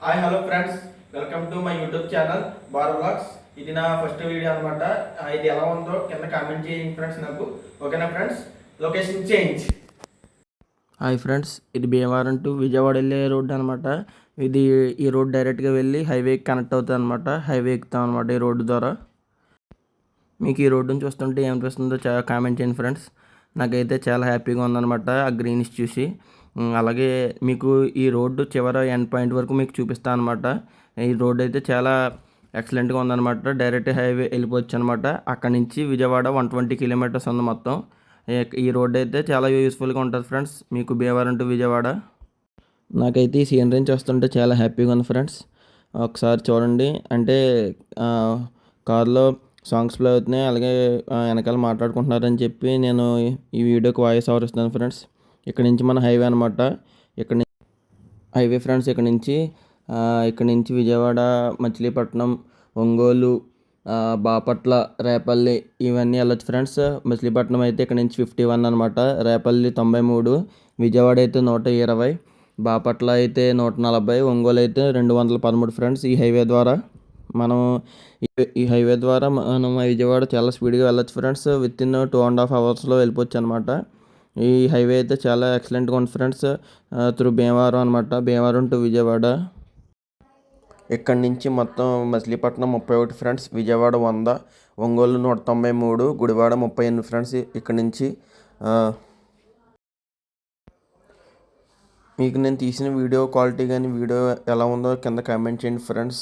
Hi hello friends, welcome to my YouTube channel bar vlogs. ఇది నా first video అనమాట. ఇది ఎలా ఉందో కింద కామెంట్ చేయండి ఫ్రెండ్స్ నాకు. ఓకేనా friends? Location change. Hi friends, ఇది భీమవరం టు విజయవాడ వెళ్ళే రోడ్డు అనమాట. ఈ రోడ్ డైరెక్ట్గా వెళ్ళి హైవేకి కనెక్ట్ అవుతుంది అనమాట. హైవే ఎక్కుతాం అనమాట ఈ రోడ్డు ద్వారా. మీకు ఈ రోడ్డుని చూస్తుంటే ఏమనిపిస్తుందో కామెంట్ చేయండి ఫ్రెండ్స్. నాకైతే చాలా హ్యాపీగా ఉందన్నమాట ఆ గ్రీనిష్ చూసి. అలాగే మీకు ఈ రోడ్డు చివరి ఎండ్ పాయింట్ వరకు మీకు చూపిస్తాను అనమాట. ఈ రోడ్డు అయితే చాలా ఎక్సలెంట్గా ఉందన్నమాట. డైరెక్ట్ హైవే వెళ్ళిపోవచ్చు అనమాట. అక్కడ నుంచి విజయవాడ 120 కిలోమీటర్స్ ఉంది మొత్తం. ఈ రోడ్డు అయితే చాలా యూస్ఫుల్గా ఉంటుంది ఫ్రెండ్స్ మీకు భీమవరం టు విజయవాడ. నాకైతే ఈ సీనరీ చూస్తుంటే చాలా హ్యాపీగా ఉంది ఫ్రెండ్స్. ఒకసారి చూడండి. అంటే కార్లో సాంగ్స్ ప్లే అవుతున్నాయి, అలాగే వెనకాల మాట్లాడుకుంటున్నారని చెప్పి నేను ఈ వీడియోకి వాయిస్ ఓవర్ ఇస్తున్నాను ఫ్రెండ్స్. ఇక్కడ నుంచి మన హైవే అనమాట. ఇక్కడ హైవే ఫ్రెండ్స్. ఇక్కడ నుంచి విజయవాడ, మచిలీపట్నం, ఒంగోలు, బాపట్ల, రేపల్లి ఇవన్నీ వెళ్ళొచ్చు ఫ్రెండ్స్. మచిలీపట్నం అయితే ఇక్కడ నుంచి 51 అనమాట, రేపల్లి 93, విజయవాడ అయితే 120, బాపట్ల అయితే 140, ఒంగోలు అయితే 213 ఫ్రెండ్స్. ఈ హైవే ద్వారా మనం విజయవాడ చాలా స్పీడ్గా వెళ్ళొచ్చు ఫ్రెండ్స్. విత్ ఇన్ 2.5 అవర్స్లో వెళ్ళిపోవచ్చు అనమాట. ఈ హైవే అయితే చాలా ఎక్సలెంట్గా ఉంది ఫ్రెండ్స్. త్రూ భీమవరం అనమాట, భీమవరం టు విజయవాడ. ఇక్కడ నుంచి మొత్తం మచిలీపట్నం 31 ఫ్రెండ్స్, విజయవాడ 100, ఒంగోలు 193, గుడివాడ 38 ఫ్రెండ్స్. ఇక్కడ నుంచి మీకు నేను తీసిన వీడియో క్వాలిటీ కానీ వీడియో ఎలా ఉందో కింద కామెంట్ చేయండి ఫ్రెండ్స్.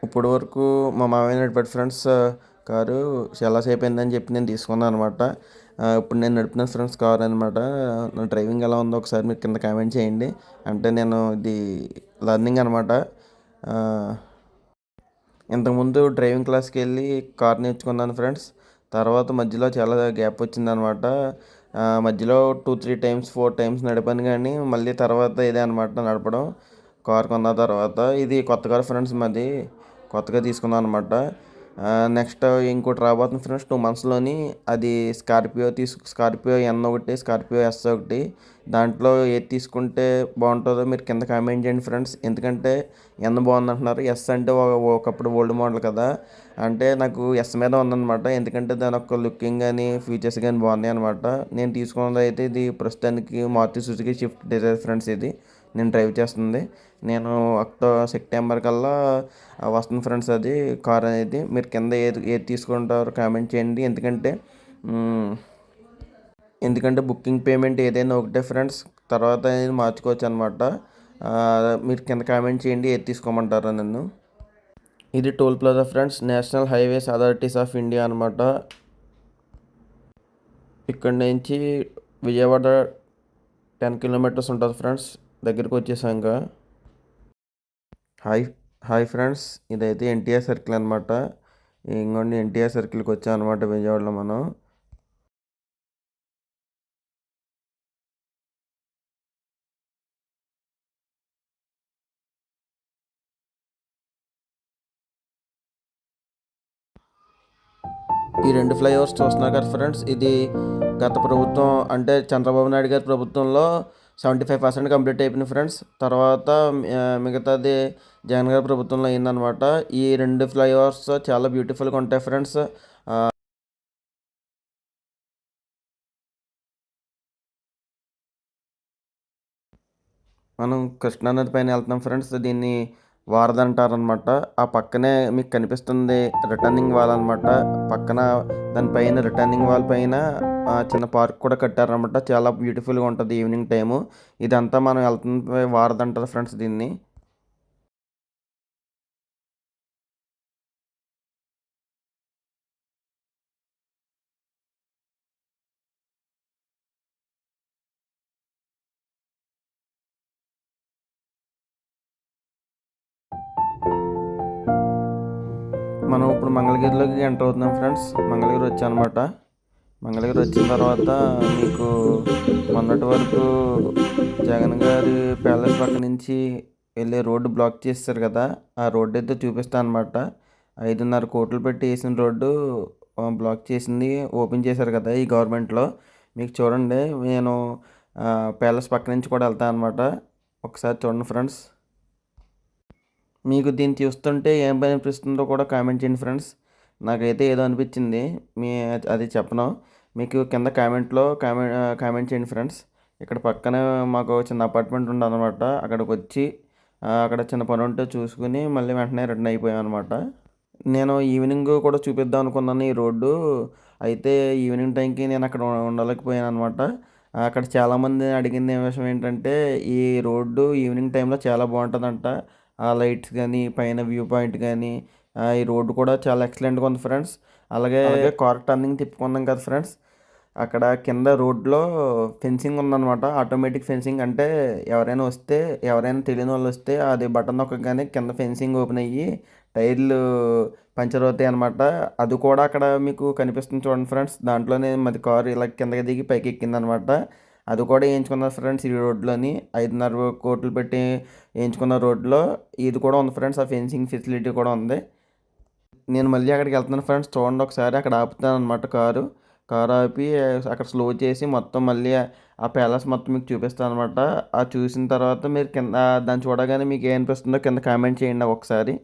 ఇప్పటి వరకు మా మామయ్య నడిపాడు ఫ్రెండ్స్ కారు. చాలాసేపు అయిందని చెప్పి నేను తీసుకున్నాను అనమాట. ఇప్పుడు నేను నడిపిన ఫ్రెండ్స్ కార్ అనమాట. నా డ్రైవింగ్ ఎలా ఉందో ఒకసారి మీరు కింద కామెంట్ చేయండి. అంటే నేను ఇది లర్నింగ్ అనమాట. ఇంతకుముందు డ్రైవింగ్ క్లాస్కి వెళ్ళి కార్ నేర్చుకున్నాను ఫ్రెండ్స్. తర్వాత మధ్యలో చాలా గ్యాప్ వచ్చిందనమాట. మధ్యలో 2-3 టైమ్స్ 4 టైమ్స్ నడిపాను, కానీ మళ్ళీ తర్వాత ఇదే అనమాట నడపడం. కార్ కొన్న తర్వాత ఇది కొత్త కార్ ఫ్రెండ్స్, మాది కొత్తగా తీసుకున్నాను అనమాట. నెక్స్ట్ ఇంకోటి రాబోతుంది ఫ్రెండ్స్ 2 మంత్స్లోని. అది స్కార్పియో ఎన్ ఒకటి, స్కార్పియో ఎస్ ఒకటి. దాంట్లో ఏది తీసుకుంటే బాగుంటుందో మీరు కింద కామెంట్ చేయండి ఫ్రెండ్స్. ఎందుకంటే ఎన్ బాగుంది అంటున్నారు, ఎస్ అంటే ఒకప్పుడు ఓల్డ్ మోడల్ కదా. అంటే నాకు ఎస్ మీద ఉందన్నమాట. ఎందుకంటే దాని యొక్క లుకింగ్ కానీ ఫీచర్స్ కానీ బాగున్నాయి అనమాట. నేను తీసుకున్నది అయితే ఇది ప్రస్తుతానికి Maruti Suzuki Swift Dzire friends. ఇది నేను డ్రైవ్ చేస్తుంది. నేను సెప్టెంబర్ కల్లా వస్తుంది ఫ్రెండ్స్ అది కార్ అనేది. మీరు కింద ఏది తీసుకుంటారో కామెంట్ చేయండి. ఎందుకంటే బుకింగ్ పేమెంట్ ఏదైనా ఒకటే ఫ్రెండ్స్, తర్వాత అనేది మార్చుకోవచ్చు అనమాట. మీరు కింద కామెంట్ చేయండి ఏది తీసుకోమంటారో నన్ను. ఇది toll plaza friends, national highways authorities of India అనమాట. ఇక్కడ నుంచి విజయవాడ 10 కిలోమీటర్స్ ఉంటుంది ఫ్రెండ్స్. దగ్గరికి వచ్చేసాక హాయ్ ఫ్రెండ్స్, ఇదైతే ఎన్టీఆర్ సర్కిల్ అనమాట. ఇంకోండి ఎన్టీఆర్ సర్కిల్కి వచ్చాం అనమాట విజయవాడలో మనం. ఈ 2 ఫ్లైఓవర్స్ చూస్తున్నారు కదా ఫ్రెండ్స్, ఇది గత ప్రభుత్వం అంటే చంద్రబాబు నాయుడు గారి ప్రభుత్వంలో 75% కంప్లీట్ అయిపోయింది ఫ్రెండ్స్. తర్వాత మిగతాది జగన్ గారి ప్రభుత్వంలో అయిందనమాట. ఈ 2 ఫ్లైఓవర్స్ చాలా బ్యూటిఫుల్గా ఉంటాయి ఫ్రెండ్స్. మనం కృష్ణానది పైన వెళ్తున్నాం ఫ్రెండ్స్. దీన్ని వారధి అంటారనమాట. ఆ పక్కనే మీకు కనిపిస్తుంది రిటర్నింగ్ వాల్ అనమాట. పక్కన దానిపైన రిటర్నింగ్ వాల్ పైన చిన్న పార్క్ కూడా కట్టారనమాట. చాలా బ్యూటిఫుల్గా ఉంటుంది ఈవినింగ్ టైము. ఇదంతా మనం వెళ్తున్న వారధి అంటారు ఫ్రెండ్స్ దీన్ని. మనం ఇప్పుడు మంగళగిరిలోకి ఎంటర్ అవుతున్నాం ఫ్రెండ్స్. మంగళగిరి వచ్చానమాట. మంగళగిరి వచ్చిన తర్వాత మీకు మొన్నటి వరకు జగన్ గారి ప్యాలెస్ పక్క నుంచి వెళ్ళే రోడ్డు బ్లాక్ చేస్తారు కదా, ఆ రోడ్డు అయితే చూపిస్తాను అనమాట. 5.5 కోట్లు పెట్టి వేసిన రోడ్డు బ్లాక్ చేసింది, ఓపెన్ చేశారు కదా ఈ గవర్నమెంట్లో. మీకు చూడండి, నేను ప్యాలెస్ పక్క నుంచి కూడా వెళ్తాను అనమాట. ఒకసారి చూడండి ఫ్రెండ్స్. మీకు దీన్ని చూస్తుంటే ఏం అనిపిస్తుందో కూడా కామెంట్ చేయండి ఫ్రెండ్స్. నాకైతే ఏదో అనిపించింది. మీ అది చెప్పను. మీకు కింద కామెంట్ చేయండి ఫ్రెండ్స్. ఇక్కడ పక్కనే మాకు చిన్న అపార్ట్మెంట్ ఉండదనమాట. అక్కడికి వచ్చి అక్కడ చిన్న పని ఉంటే చూసుకుని మళ్ళీ వెంటనే రిటర్న్ అయిపోయామన్నమాట. నేను ఈవినింగ్ కూడా చూపిద్దాం అనుకున్నాను ఈ రోడ్డు. అయితే ఈవినింగ్ టైంకి నేను అక్కడ ఉండలేకపోయాను అనమాట. అక్కడ చాలామంది అడిగింది విషయం ఏంటంటే ఈ రోడ్డు ఈవినింగ్ టైంలో చాలా బాగుంటుందంట. ఆ లైట్స్ కానీ పైన వ్యూ పాయింట్ కానీ ఈ రోడ్డు కూడా చాలా ఎక్సలెంట్గా ఉంది ఫ్రెండ్స్. అలాగే కార్ టర్నింగ్ తిప్పుకున్నాం కదా ఫ్రెండ్స్. అక్కడ కింద రోడ్లో ఫెన్సింగ్ ఉందన్నమాట. ఆటోమేటిక్ ఫెన్సింగ్ అంటే ఎవరైనా తెలియని వాళ్ళు వస్తే అది బటన్ నొక్కగానే కింద ఫెన్సింగ్ ఓపెన్ అయ్యి టైర్లు పంచర్ అవుతాయి అనమాట. అది కూడా అక్కడ మీకు కనిపిస్తుంది చూడండి ఫ్రెండ్స్. దాంట్లోనే మాది కారు ఇలా కిందకి దిగి పైకి ఎక్కిందనమాట. అది కూడా వేయించుకున్నారు ఫ్రెండ్స్ ఈ రోడ్లోని. 5.5 కోట్లు పెట్టి వేయించుకున్న రోడ్లో ఇది కూడా ఉంది ఫ్రెండ్స్. ఆ ఫెన్సింగ్ ఫెసిలిటీ కూడా ఉంది. నేను మళ్ళీ అక్కడికి వెళ్తున్నాను ఫ్రెండ్స్. చూడండి ఒకసారి అక్కడ ఆపుతాను అనమాట కారు ఆపి అక్కడ స్లో చేసి మొత్తం మళ్ళీ ఆ ప్యాలెస్ మొత్తం మీకు చూపిస్తాను అనమాట. ఆ చూసిన తర్వాత మీరు కింద దాన్ని చూడగానే మీకు ఏమనిపిస్తుందో కింద కామెంట్ చేయండి ఒకసారి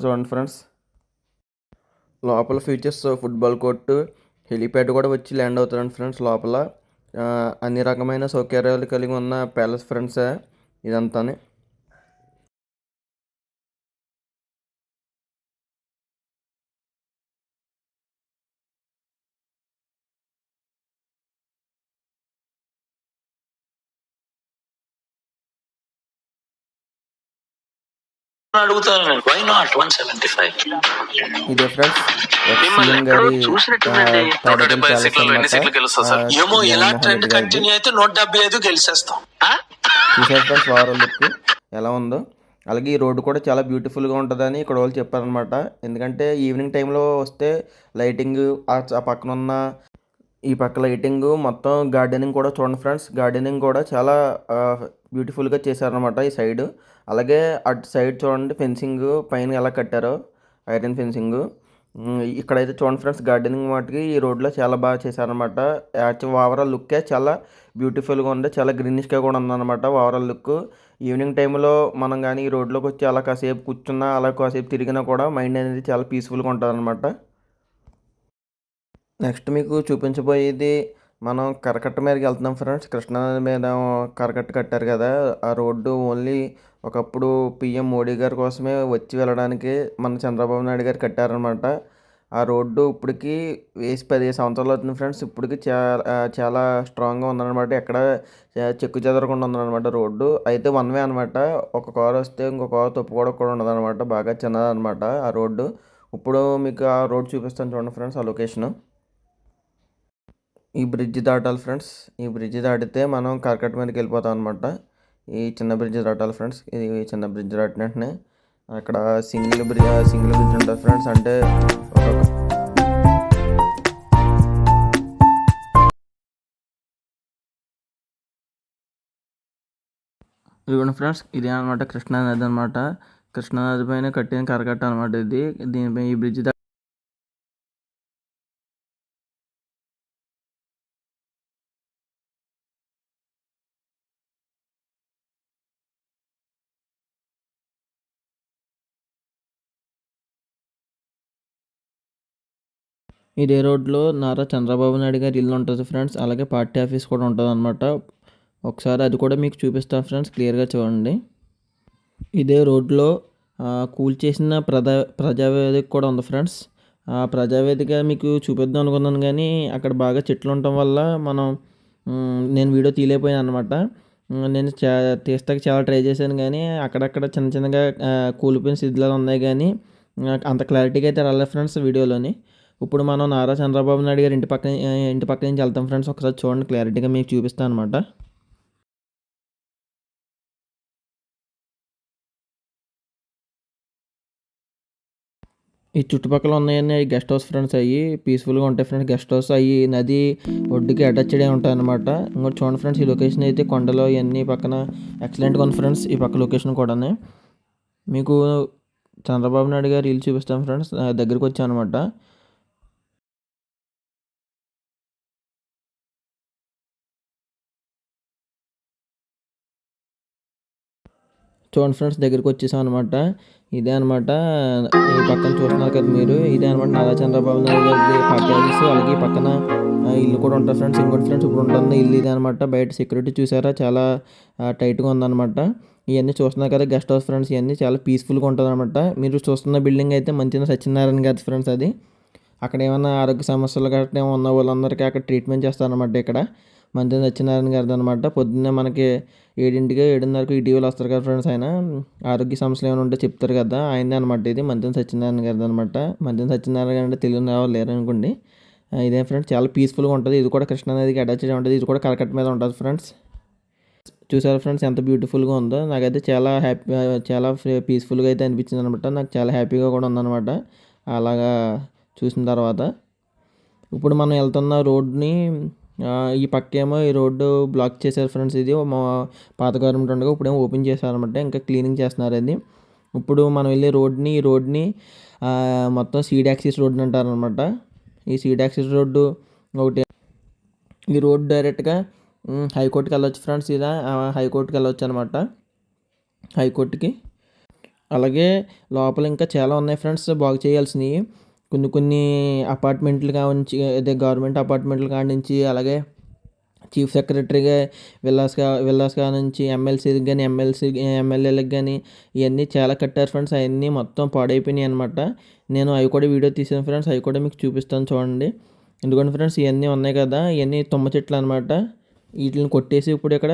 చూడండి ఫ్రెండ్స్. లోపల ఫీచర్స్ ఫుట్బాల్ కోర్టు, హెలిప్యాడ్ కూడా వచ్చి ల్యాండ్ అవుతారండి ఫ్రెండ్స్ లోపల. అన్ని రకమైన సౌకర్యాలు కలిగి ఉన్న ప్యాలెస్ ఫ్రెండ్స్ ఇదంతా. అడుగుతాను నేను. Why not 175? ఇదే ఫ్రెండ్స్ మిమ్మల్ని సీఎం ఎక్కడో గారి చూసినట్టుందండి. తాడేపల్లి 170 ప్యాలెస్ సీట్లలో ఎన్ని సీట్లు గెలుస్తా సార్? ఏమో ఇలా జగన్మోహన్ ట్రెండ్ రెడ్డి గారిది. కంటిన్యూ అయితే 175 గెలిచేస్తాం. చూసారు ఫ్రెండ్స్ ఓవరాల్ లుక్ ఎలా ఉందో. అలాగే ఈ రోడ్డు కూడా చాలా బ్యూటిఫుల్గా ఉంటుందని ఇక్కడ వాళ్ళు చెప్పారనమాట. ఎందుకంటే ఈవినింగ్ టైంలో వస్తే లైటింగ్ ఆ పక్కన ఉన్న ఈ పక్క లైటింగ్ మొత్తం గార్డెనింగ్ కూడా చూడండి ఫ్రెండ్స్. గార్డెనింగ్ కూడా చాలా బ్యూటిఫుల్గా చేశారనమాట ఈ సైడ్. అలాగే అటు సైడ్ చూడండి ఫెన్సింగ్ పైన ఎలా కట్టారో ఐరన్ ఫెన్సింగ్. ఇక్కడైతే చూడండి ఫ్రెండ్స్ గార్డెనింగ్ వాటికి ఈ రోడ్లో చాలా బాగా చేశారనమాట. ఓవరాల్ లుక్కే చాలా బ్యూటిఫుల్గా ఉంది. చాలా గ్రీనిష్గా కూడా ఉందన్నమాట ఓవరాల్ లుక్. ఈవినింగ్ టైంలో మనం కానీ ఈ రోడ్లోకి వచ్చి అలా కాసేపు కూర్చున్నా అలా కాసేపు తిరిగినా కూడా మైండ్ అనేది చాలా పీస్ఫుల్గా ఉంటుంది అనమాట. నెక్స్ట్ మీకు చూపించబోయేది మనం కరకట్ట మీదకి వెళ్తున్నాం ఫ్రెండ్స్. కృష్ణానది మీద కరకట్ట కట్టారు కదా. ఆ రోడ్డు ఓన్లీ ఒకప్పుడు పిఎం మోడీ గారి కోసమే వచ్చి వెళ్ళడానికి మన చంద్రబాబు నాయుడు గారు కట్టారనమాట. ఆ రోడ్డు ఇప్పటికి వేసి 15 సంవత్సరాలు అవుతుంది ఫ్రెండ్స్. ఇప్పటికి చాలా స్ట్రాంగ్గా ఉందన్నమాట. ఎక్కడ చెక్కు చెదరకుండా ఉందన్నమాట రోడ్డు. అయితే వన్ వే అనమాట. ఒక కారు వస్తే ఇంకో కారు తప్పుకోవడం కూడా ఉండదన్నమాట. బాగా చిన్నదన్నమాట ఆ రోడ్డు. ఇప్పుడు మీకు ఆ రోడ్ చూపిస్తాను చూడండి ఫ్రెండ్స్. ఆ లొకేషను ఈ బ్రిడ్జ్ దాటాలి ఫ్రెండ్స్. ఈ బ్రిడ్జ్ దాటితే మనం కరకట్ట మీదకి వెళ్ళిపోతాం అనమాట. ఈ చిన్న బ్రిడ్జ్ దాటాలి ఫ్రెండ్స్. ఇది చిన్న బ్రిడ్జ్ దాటిన వెంటనే అక్కడ సింగిల్ బ్రిడ్జ్ ఉంటుంది ఫ్రెండ్స్. అంటే ఇదిగోండి ఫ్రెండ్స్ ఇదే అనమాట కృష్ణానది అనమాట. కృష్ణానది పైన కట్టిన కరకట్ట అనమాట ఇది. దీనిపై ఈ బ్రిడ్జ్ ఇదే రోడ్లో నారా చంద్రబాబు నాయుడు గారి ఇల్లు ఉంటుంది ఫ్రెండ్స్. అలాగే పార్టీ ఆఫీస్ కూడా ఉంటుంది అనమాట. ఒకసారి అది కూడా మీకు చూపిస్తాను ఫ్రెండ్స్. క్లియర్గా చూడండి. ఇదే రోడ్లో కూల్చేసిన ప్రజావేదిక కూడా ఉంది ఫ్రెండ్స్. ఆ ప్రజావేదిక మీకు చూపిద్దాం అనుకున్నాను కానీ అక్కడ బాగా చెట్లు ఉండటం వల్ల నేను వీడియో తీయలేకపోయాను అనమాట. నేను తీస్తాకి చాలా ట్రై చేశాను కానీ అక్కడక్కడ చిన్నగా కూలిపోయిన స్థితిలో ఉన్నాయి కానీ అంత క్లారిటీగా అయితే రాలేదు ఫ్రెండ్స్ వీడియోలోని. ఇప్పుడు మనం నారా చంద్రబాబు నాయుడు గారి ఇంటి పక్క నుంచి వెళ్తాం ఫ్రెండ్స్. ఒకసారి చూడండి క్లారిటీగా మీకు చూపిస్తాను అనమాట. ఈ చుట్టుపక్కల ఉన్నాయన్నీ గెస్ట్ హౌస్ ఫ్రెండ్స్. అయ్యి పీస్ఫుల్గా ఉంటాయి ఫ్రెండ్స్. గెస్ట్ హౌస్ అయ్యి నది ఒడ్డుకి అటాచ్డ్ అయి ఉంటాయి అనమాట. ఇంకోటి చూడండి ఫ్రెండ్స్ ఈ లొకేషన్ అయితే కొండలో ఇవన్నీ పక్కన ఎక్సలెంట్గా ఉంది ఫ్రెండ్స్. ఈ పక్క లొకేషన్ కూడా మీకు చంద్రబాబు నాయుడు గారు ఇల్లు చూపిస్తాను ఫ్రెండ్స్. దగ్గరికి వచ్చాను అనమాట. చూడండి ఫ్రెండ్స్, దగ్గరికి వచ్చేసాం అనమాట. ఇదే అనమాట, ఈ పక్కన చూస్తున్నారు కదా మీరు, ఇదే అనమాట నారా చంద్రబాబు నాయుడు గారి పార్టీ ఆఫీసు. అలాగే ఈ పక్కన ఇల్లు కూడా ఉంటుంది ఫ్రెండ్స్. ఇంకోటి ఫ్రెండ్స్, ఇప్పుడు ఉంటుంది ఇల్లు ఇదే అనమాట. బయట సెక్యూరిటీ చూసారా, చాలా టైట్గా ఉందన్నమాట. ఇవన్నీ చూస్తున్నారు కదా గెస్ట్ హౌస్ ఫ్రెండ్స్. ఇవన్నీ చాలా పీస్ఫుల్గా ఉంటుంది అనమాట. మీరు చూస్తున్న బిల్డింగ్ అయితే మంచిగా సత్యనారాయణ గారి ఫ్రెండ్స్ అది. అక్కడ ఏమైనా ఆరోగ్య సమస్యలు గట్రా ఉన్న వాళ్ళందరికీ అక్కడ ట్రీట్మెంట్ చేస్తారనమాట. ఇక్కడ మంచిగా సత్యనారాయణ గారిది అనమాట. పొద్దున్నే మనకి 7కి 7:30కి ఇటీవల వస్తారు కదా ఫ్రెండ్స్. ఆయన ఆరోగ్య సమస్యలు ఏమైనా ఉంటే చెప్తారు కదా, ఆయనే అనమాట. ఇది మంత్రి సత్యనారాయణ గారిది అనమాట. మంత్రి సత్యనారాయణ గారు అంటే తెలుగు ఎవరు లేరు అనుకోండి. ఇదే ఫ్రెండ్స్, చాలా పీస్ఫుల్గా ఉంటుంది. ఇది కూడా కృష్ణానదికి అటాచ్ ఉంటుంది. ఇది కూడా కరకట్ట మీద ఉంటుంది ఫ్రెండ్స్. చూసారా ఫ్రెండ్స్, ఎంత బ్యూటిఫుల్గా ఉందో. నాకైతే చాలా హ్యాపీ, చాలా పీస్ఫుల్గా అయితే అనిపించింది అనమాట. నాకు చాలా హ్యాపీగా కూడా ఉందన్నమాట అలాగా చూసిన తర్వాత. ఇప్పుడు మనం వెళ్తున్న రోడ్ని ఈ పక్కేమో ఈ రోడ్డు బ్లాక్ చేశారు ఫ్రెండ్స్. ఇది మా పాత గవర్నమెంట్ ఉండగా ఇప్పుడేమో ఓపెన్ చేశారనమాట. ఇంకా క్లీనింగ్ చేస్తున్నారు అది. ఇప్పుడు మనం వెళ్ళే ఈ రోడ్ని మొత్తం సీడ్ యాక్సిస్ రోడ్డు అంటారనమాట. ఈ సీడ్ యాక్సిస్ రోడ్డు ఒకటి. ఈ రోడ్డు డైరెక్ట్గా హైకోర్టుకి వెళ్ళొచ్చు ఫ్రెండ్స్. ఇలా హైకోర్టుకి వెళ్ళొచ్చు అనమాట, హైకోర్టుకి. అలాగే లోపల ఇంకా చాలా ఉన్నాయి ఫ్రెండ్స్ బాగు చేయాల్సినవి. కొన్ని అపార్ట్మెంట్లు కావచ్చు, అదే గవర్నమెంట్ అపార్ట్మెంట్లు కాడ నుంచి, అలాగే చీఫ్ సెక్రటరీగా విల్లాస్ నుంచి ఎమ్మెల్సీకి కానీ ఎమ్మెల్యేలకు కానీ ఇవన్నీ చాలా కట్టారు ఫ్రెండ్స్. అవన్నీ మొత్తం పాడైపోయినాయి అనమాట. నేను అవి కూడా వీడియో తీసాను ఫ్రెండ్స్. అవి కూడా మీకు చూపిస్తాను చూడండి. ఎందుకంటే ఫ్రెండ్స్, ఇవన్నీ ఉన్నాయి కదా, ఇవన్నీ తుమ్మ చెట్లు అనమాట. వీటిని కొట్టేసి ఇప్పుడు ఇక్కడ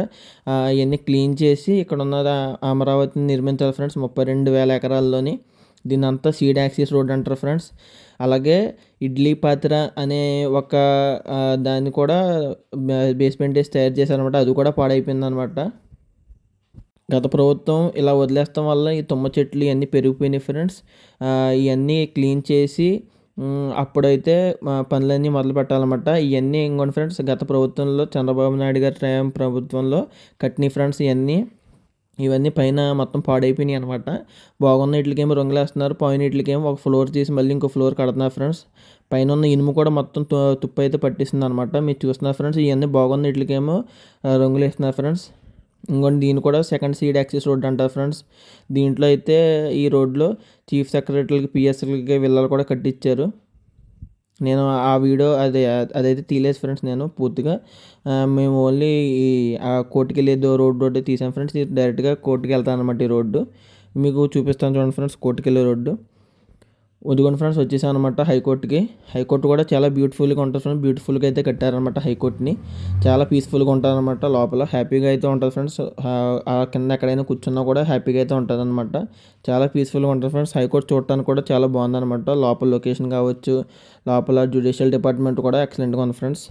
ఇవన్నీ క్లీన్ చేసి ఇక్కడ ఉన్న అమరావతిని నిర్మించాలి ఫ్రెండ్స్. 32,000 ఎకరాల్లోని. దీని అంతా సీడ్ యాక్సిస్ రోడ్ అంటారు ఫ్రెండ్స్. అలాగే ఇడ్లీ పాత్ర అనే ఒక దాన్ని కూడా బేస్మెంట్ వేసి తయారు చేశారనమాట. అది కూడా పాడైపోయింది అనమాట. గత ప్రభుత్వం ఇలా వదిలేస్తాం వల్ల ఈ తుమ్మ చెట్లు ఇవన్నీ పెరిగిపోయినాయి ఫ్రెండ్స్. ఇవన్నీ క్లీన్ చేసి అప్పుడైతే పనులన్నీ మొదలు పెట్టాలన్నమాట. ఇవన్నీ ఇంకోటి ఫ్రెండ్స్, గత ప్రభుత్వంలో చంద్రబాబు నాయుడు గారి ప్రభుత్వంలో కట్టిన ఫ్రెండ్స్ ఇవన్నీ పైన మొత్తం పాడైపోయినాయి అనమాట. బాగున్న వీటికేమో రంగులు వేస్తున్నారు, పైన వీటికేమో ఒక ఫ్లోర్ తీసి మళ్ళీ ఇంకో ఫ్లోర్ కడుతున్నారు ఫ్రెండ్స్. పైన ఉన్న ఇనుము కూడా మొత్తం తుప్పు అయితే పట్టిస్తుంది అనమాట. మీరు చూస్తున్నారు ఫ్రెండ్స్, ఇవన్నీ బాగున్న వీటికేమో రంగులు వేస్తున్నారు ఫ్రెండ్స్. ఇంకోటి దీన్ని కూడా సెకండ్ సీడ్ యాక్సిస్ రోడ్ అంటారు ఫ్రెండ్స్. దీంట్లో అయితే ఈ రోడ్లో చీఫ్ సెక్రటరీలకి, పిఎస్లకి విల్లాలు కూడా కట్టించారు. నేను ఆ వీడియో అదైతే తీయలేదు ఫ్రెండ్స్ నేను పూర్తిగా. మేము ఓన్లీ ఈ కోర్టుకి వెళ్ళేది రోడ్డు తీసాం ఫ్రెండ్స్. ఇది డైరెక్ట్గా కోర్టుకి వెళ్తాను అనమాట. ఈ రోడ్డు మీకు చూపిస్తాను చూడండి ఫ్రెండ్స్, కోర్టుకి వెళ్ళే రోడ్డు. ఇదిగోండి ఫ్రెండ్స్, వచ్చేసాను అనమాట హైకోర్టుకి. హైకోర్టు కూడా చాలా బ్యూటిఫుల్గా ఉంటుంది ఫ్రెండ్స్. బ్యూటిఫుల్గా అయితే కట్టారనమాట హైకోర్టుని. చాలా పీస్ఫుల్గా ఉంటుంది అనమాట. లోపల హ్యాపీగా అయితే ఉంటుంది ఫ్రెండ్స్. కింద ఎక్కడైనా కూర్చున్నా కూడా హ్యాపీగా అయితే ఉంటుంది అనమాట. చాలా పీస్ఫుల్గా ఉంటుంది ఫ్రెండ్స్. హైకోర్టు చూడటానికి కూడా చాలా బాగుందన్నమాట. లోపల లొకేషన్ కావచ్చు, లోపల జ్యుడిషియల్ డిపార్ట్మెంట్ కూడా ఎక్సలెంట్గా ఉంది ఫ్రెండ్స్.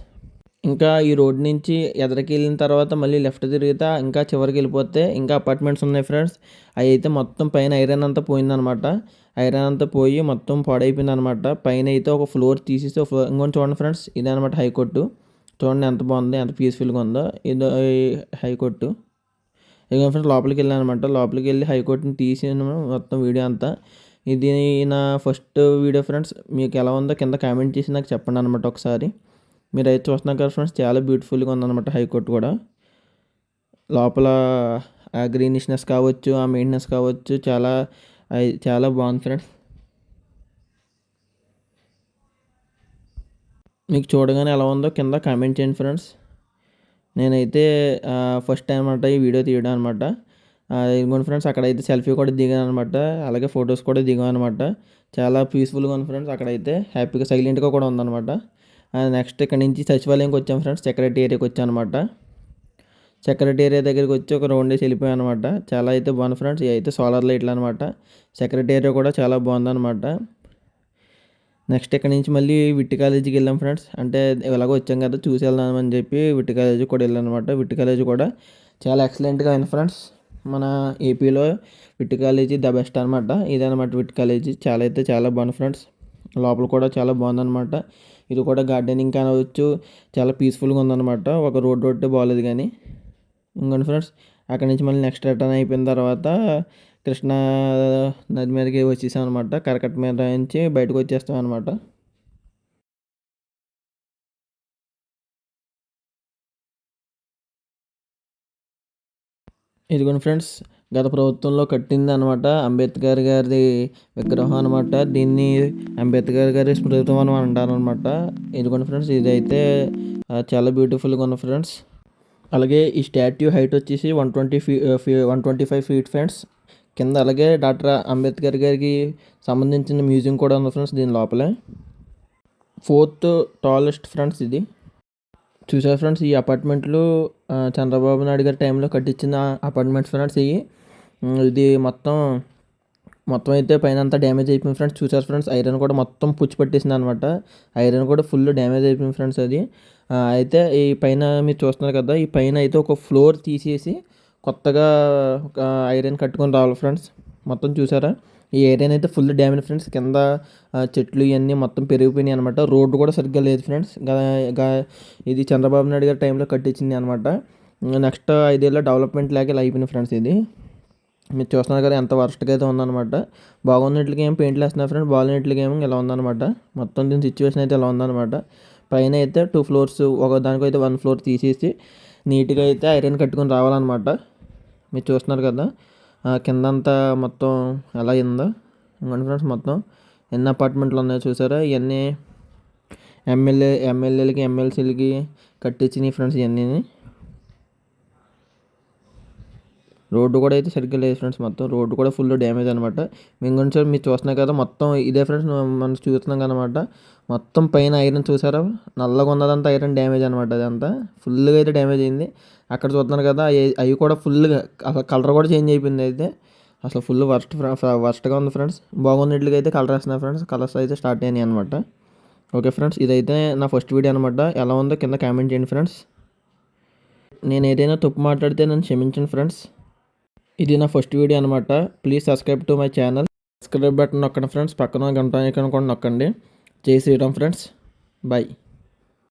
ఇంకా ఈ రోడ్ నుంచి ఎదరికి వెళ్ళిన తర్వాత మళ్ళీ లెఫ్ట్ తిరిగితే ఇంకా చివరికి వెళ్ళిపోతే ఇంకా అపార్ట్మెంట్స్ ఉన్నాయి ఫ్రెండ్స్. అవి అయితే మొత్తం పైన ఐరన్ అంతా పోయిందనమాట. ఐరన్ అంతా పోయి మొత్తం పాడైపోయింది అనమాట. పైన అయితే ఒక ఫ్లోర్ తీసేసి ఇంకొని చూడండి ఫ్రెండ్స్, ఇదే అనమాట హైకోర్టు. చూడండి ఎంత బాగుందో, ఎంత పీస్ఫుల్గా ఉందో ఇది హైకోర్టు. ఇక ఫ్రెండ్స్ లోపలికి వెళ్ళాను అనమాట. లోపలికి వెళ్ళి హైకోర్టుని తీసాను మొత్తం వీడియో అంతా. ఇది నా ఫస్ట్ వీడియో ఫ్రెండ్స్. మీకు ఎలా ఉందో కింద కామెంట్ చేసి నాకు చెప్పండి అనమాట ఒకసారి. మీరు అయితే చూస్తున్నారు కదా ఫ్రెండ్స్, చాలా బ్యూటిఫుల్గా ఉందన్నమాట హైకోర్టు కూడా. లోపల ఆ గ్రీనిష్నెస్ కావచ్చు, ఆ మెయింటెనెన్స్ కావచ్చు, చాలా బాగుంది ఫ్రెండ్స్. మీకు చూడగానే ఎలా ఉందో కింద కామెంట్ చేయండి ఫ్రెండ్స్. నేనైతే ఫస్ట్ టైం అనమాట ఈ వీడియో తీయడం అనమాట. ఇదిగోండి ఫ్రెండ్స్, అక్కడైతే సెల్ఫీ కూడా దిగాను అనమాట. అలాగే ఫొటోస్ కూడా దిగాను అనమాట. చాలా పీస్ఫుల్గా ఉంది ఫ్రెండ్స్. అక్కడైతే హ్యాపీగా సైలెంట్గా కూడా ఉందన్నమాట. నెక్స్ట్ ఇక్కడ నుంచి సచివాలయంకి వచ్చాం ఫ్రెండ్స్. సెక్రటరీ ఏరియాకి వచ్చాను అనమాట. సెక్రటరీ ఏరియా దగ్గరికి వచ్చి ఒక రౌండ్ వేసి వెళ్ళిపోయాను అనమాట. చాలా అయితే బాగుంది ఫ్రెండ్స్. ఇవి అయితే సోలార్ లైట్లు అనమాట. సెక్రటరీ ఏరియా కూడా చాలా బాగుందన్నమాట. నెక్స్ట్ ఇక్కడ నుంచి మళ్ళీ విట్టి కాలేజీకి వెళ్ళాం ఫ్రెండ్స్. అంటే ఇలాగ వచ్చాం కదా, చూసి వెళ్దామని చెప్పి విట్టి కాలేజీకి కూడా వెళ్ళాను అనమాట. విట్టి కాలేజీ కూడా చాలా ఎక్సలెంట్గా అయింది ఫ్రెండ్స్. మన ఏపీలో విట్టి కాలేజీ ద బెస్ట్ అనమాట. ఇదనమాట విట్టి కాలేజీ. చాలా బాగుంది ఫ్రెండ్స్. లోపల కూడా చాలా బాగుందన్నమాట. ఇది కూడా గార్డెనింగ్ కావచ్చు, చాలా పీస్ఫుల్గా ఉందన్నమాట. ఒక రోడ్డు బాగలేదు కానీ. ఇంకోండి ఫ్రెండ్స్, అక్కడి నుంచి మళ్ళీ నెక్స్ట్ రిటర్న్ అయిపోయిన తర్వాత కృష్ణా నది మీదకి వచ్చేసాం అనమాట. కరకట్ట మీద నుంచి బయటకు వచ్చేస్తాం అనమాట. ఇదిగోండి ఫ్రెండ్స్, గత ప్రభుత్వంలో కట్టింది అనమాట. అంబేద్కర్ గారి విగ్రహం అనమాట. దీన్ని అంబేద్కర్ గారి స్మృతివనం అంటారనమాట. ఇదిగోండి ఫ్రెండ్స్, ఇదైతే చాలా బ్యూటిఫుల్గా ఉంది ఫ్రెండ్స్. అలాగే ఈ స్టాట్యూ హైట్ వచ్చేసి 125 ఫీట్ ఫ్రెండ్స్. కింద అలాగే డాక్టర్ అంబేద్కర్ గారికి సంబంధించిన మ్యూజియం కూడా ఉంది ఫ్రెండ్స్ దీని లోపలే. 4th టాలెస్ట్ ఫ్రెండ్స్ ఇది. చూసారు ఫ్రెండ్స్, ఈ అపార్ట్మెంట్లు చంద్రబాబు నాయుడు గారి టైంలో కట్టించిన అపార్ట్మెంట్స్ ఫ్రెండ్స్ ఇవి. ఇది మొత్తం అయితే పైన అంతా డ్యామేజ్ అయిపోయింది ఫ్రెండ్స్. చూసారు ఫ్రెండ్స్, ఐరన్ కూడా మొత్తం పుచ్చి పట్టేసింది అనమాట. ఐరన్ కూడా ఫుల్ డ్యామేజ్ అయిపోయింది ఫ్రెండ్స్ అది. అయితే ఈ పైన మీరు చూస్తున్నారు కదా, ఈ పైన అయితే ఒక ఫ్లోర్ తీసేసి కొత్తగా ఒక ఐరన్ కట్టుకొని రావాలి ఫ్రెండ్స్. మొత్తం చూసారా, ఈ ఏరియా అయితే ఫుల్ డ్యామేజ్ ఫ్రెండ్స్. కింద చెట్లు ఇవన్నీ మొత్తం పెరిగిపోయినాయి అనమాట. రోడ్డు కూడా సరిగ్గా లేదు ఫ్రెండ్స్. ఇది చంద్రబాబు నాయుడు గారి టైంలో కట్టించింది అనమాట. నెక్స్ట్ 5 ఏళ్ళ డెవలప్మెంట్ లాగా ఇలా అయిపోయింది ఫ్రెండ్స్ ఇది. మీరు చూస్తున్నారు కదా ఎంత వర్స్ట్గా అయితే ఉందన్నమాట. బాగున్నట్లకి ఏం పెయింట్లు వేస్తున్నారు ఫ్రెండ్స్, బాగున్నట్లకి ఏమో ఇలా ఉందన్నమాట. మొత్తం దీని సిచ్యువేషన్ అయితే ఇలా ఉందన్నమాట. పైన అయితే 2 ఫ్లోర్స్, ఒక దానికైతే 1 ఫ్లోర్ తీసేసి నీట్గా అయితే ఐరన్ కట్టుకొని రావాలన్నమాట. మీరు చూస్తున్నారు కదా కిందంతా మొత్తం ఎలా అయిందో. ఇంకోండి ఫ్రెండ్స్, మొత్తం ఎన్ని అపార్ట్మెంట్లు ఉన్నాయో చూసారా. ఇవన్నీ ఎమ్మెల్యేలకి ఎమ్మెల్సీలకి కట్టించినాయి ఫ్రెండ్స్ ఇవన్నీ. రోడ్డు కూడా అయితే సరిగ్గా లేదు ఫ్రెండ్స్. మొత్తం రోడ్డు కూడా ఫుల్ డ్యామేజ్ అనమాట. ఇంకొంచెం మీరు చూస్తున్నారు కదా, మొత్తం ఇదే ఫ్రెండ్స్ మనం చూస్తున్నాం అనమాట. మొత్తం పైన ఐరన్ చూసారా, నల్లగా ఉన్నదంతా ఐరన్ డ్యామేజ్ అనమాట. అదంతా ఫుల్గా అయితే డ్యామేజ్ అయింది. అక్కడ చూస్తున్నారు కదా, అవి కూడా ఫుల్గా అసలు కలర్ కూడా చేంజ్ అయిపోయింది. అయితే అసలు ఫుల్ వర్స్ట్గా ఉంది ఫ్రెండ్స్. బాగున్నట్లుగా అయితే కలర్ వేస్తున్నారు ఫ్రెండ్స్. కలర్స్ అయితే స్టార్ట్ అయినాయి అనమాట. ఓకే ఫ్రెండ్స్, ఇదైతే నా ఫస్ట్ వీడియో అనమాట. ఎలా ఉందో కింద కామెంట్ చేయండి ఫ్రెండ్స్. నేను ఏదైనా తప్పు మాట్లాడితే నన్ను క్షమించండి ఫ్రెండ్స్. ఇది నా ఫస్ట్ వీడియో అనమాట. Please subscribe to my channel. Subscribe button నొక్కండి ఫ్రెండ్స్. పక్కన గంట ఐకాన్ కూడా నొక్కండి. జై శ్రీరామ్ ఫ్రెండ్స్. బాయ్.